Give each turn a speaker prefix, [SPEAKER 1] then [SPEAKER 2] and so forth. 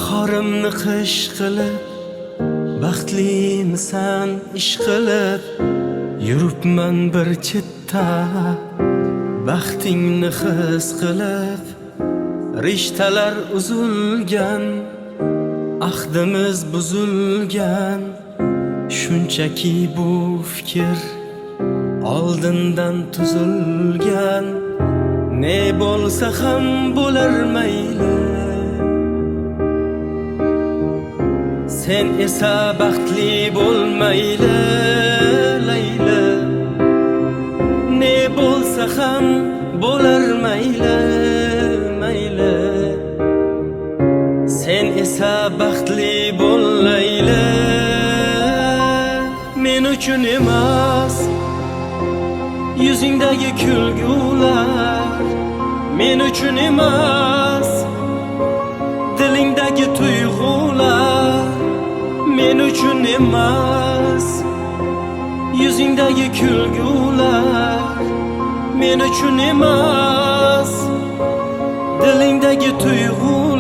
[SPEAKER 1] Bahorimni qish qilib, baxtlimisan ish qilib, yuribman bir chetda. Baxtingni his qilib, rishtalar uzilgan, ahdimiz buzilgan. Shunchaki bu fikr oldindan tuzilgan. Ne bo'lsa ham bo'lar mayli, sen esa baxtli bo'lmayli Layla. Ne bo'lsa ham bo'lar mayli, mayli, sen esa baxtli bo'l Layla. Men uchun emas yuzingdagi kulgular, men uchun emas dilingdagi tuyg'ular, men uchun emas yuzingdagi kulgular, men uchun emas dilingdagi tuyg'ular.